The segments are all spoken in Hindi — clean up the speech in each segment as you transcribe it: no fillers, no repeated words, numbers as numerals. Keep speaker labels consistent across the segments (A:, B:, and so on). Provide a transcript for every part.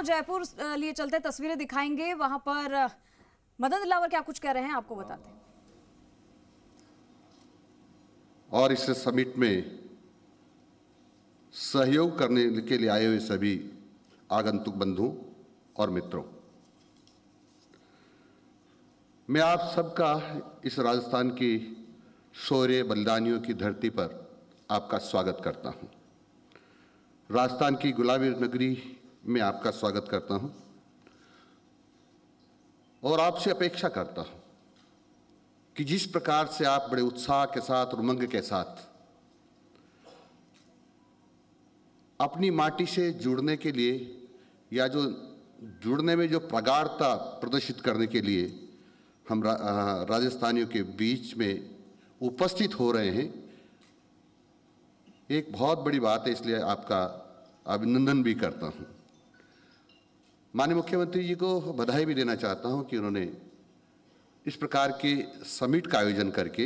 A: जयपुर लिए चलते, तस्वीरें दिखाएंगे। वहां पर मदन दिलावर क्या कुछ कह रहे हैं आपको बताते हैं।
B: और इस समिट में सहयोग करने के लिए आए हुए सभी आगंतुक बंधुओं और मित्रों, मैं आप सबका इस राजस्थान की शौर्य बलिदानियों की धरती पर आपका स्वागत करता हूं। राजस्थान की गुलाबी नगरी में आपका स्वागत करता हूं और आपसे अपेक्षा करता हूं कि जिस प्रकार से आप बड़े उत्साह के साथ और उमंग के साथ अपनी माटी से जुड़ने के लिए या जो जुड़ने में जो प्रगाढ़ता प्रदर्शित करने के लिए हम राजस्थानियों के बीच में उपस्थित हो रहे हैं, एक बहुत बड़ी बात है। इसलिए आपका अभिनंदन भी करता हूं। माननीय मुख्यमंत्री जी को बधाई भी देना चाहता हूं कि उन्होंने इस प्रकार के समिट का आयोजन करके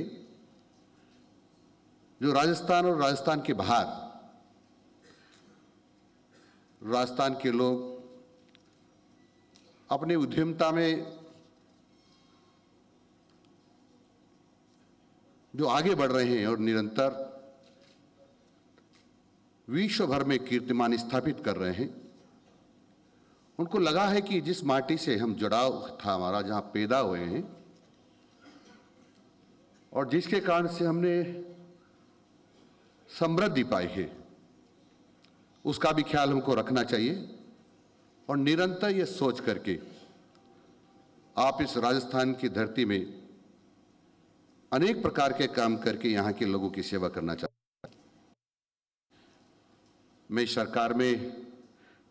B: जो राजस्थान और राजस्थान के बाहर राजस्थान के लोग अपनी उद्यमता में जो आगे बढ़ रहे हैं और निरंतर विश्व भर में कीर्तिमान स्थापित कर रहे हैं, उनको लगा है कि जिस माटी से हम जुड़ाव था हमारा, जहां पैदा हुए हैं और जिसके कारण से हमने समृद्धि पाई है, उसका भी ख्याल हमको रखना चाहिए। और निरंतर ये सोच करके आप इस राजस्थान की धरती में अनेक प्रकार के काम करके यहाँ के लोगों की सेवा करना चाहते हैं। मैं सरकार में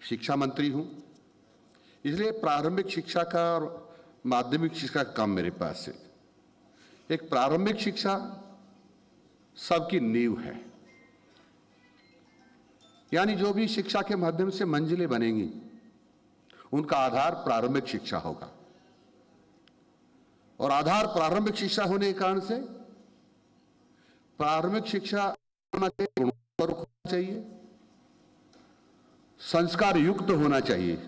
B: शिक्षा मंत्री हूँ, इसलिए प्रारंभिक शिक्षा का और माध्यमिक शिक्षा का काम मेरे पास है। एक प्रारंभिक शिक्षा सबकी नींव है, यानी जो भी शिक्षा के माध्यम से मंजिलें बनेंगी उनका आधार प्रारंभिक शिक्षा होगा। और आधार प्रारंभिक शिक्षा होने के कारण से प्रारंभिक शिक्षा होना चाहिए, संस्कार युक्त होना चाहिए।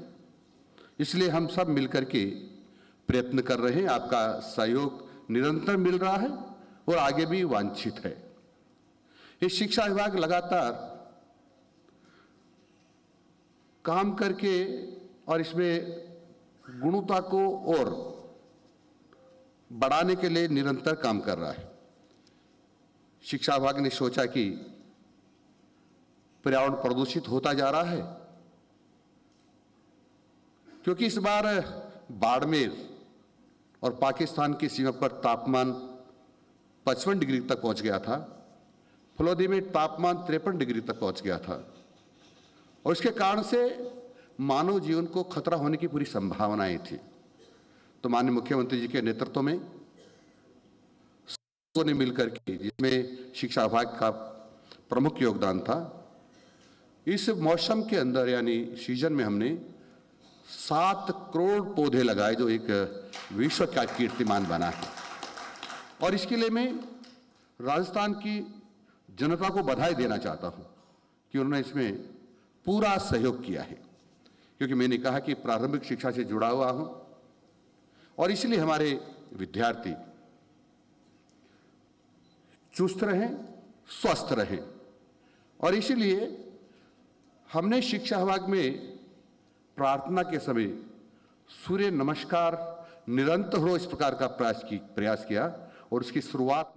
B: इसलिए हम सब मिलकर के प्रयत्न कर रहे हैं। आपका सहयोग निरंतर मिल रहा है और आगे भी वांछित है। इस शिक्षा विभाग लगातार काम करके और इसमें गुणवत्ता को और बढ़ाने के लिए निरंतर काम कर रहा है। शिक्षा विभाग ने सोचा कि पर्यावरण प्रदूषित होता जा रहा है, क्योंकि इस बार बाड़मेर और पाकिस्तान की सीमा पर तापमान 55 डिग्री तक पहुंच गया था। फलोदी में तापमान 53 डिग्री तक पहुंच गया था और इसके कारण से मानव जीवन को खतरा होने की पूरी संभावनाएं थी। तो माननीय मुख्यमंत्री जी के नेतृत्व में ने मिलकर के, जिसमें शिक्षा विभाग का प्रमुख योगदान था, इस मौसम के अंदर यानी सीजन में हमने 7 करोड़ पौधे लगाए, जो एक विश्व का कीर्तिमान बना है। और इसके लिए मैं राजस्थान की जनता को बधाई देना चाहता हूं कि उन्होंने इसमें पूरा सहयोग किया है, क्योंकि मैंने कहा कि प्रारंभिक शिक्षा से जुड़ा हुआ हूं और इसलिए हमारे विद्यार्थी चुस्त रहें, स्वस्थ रहें। और इसीलिए हमने शिक्षा विभाग में प्रार्थना के समय सूर्य नमस्कार निरंतर हो इस प्रकार का प्रयास किया और उसकी शुरुआत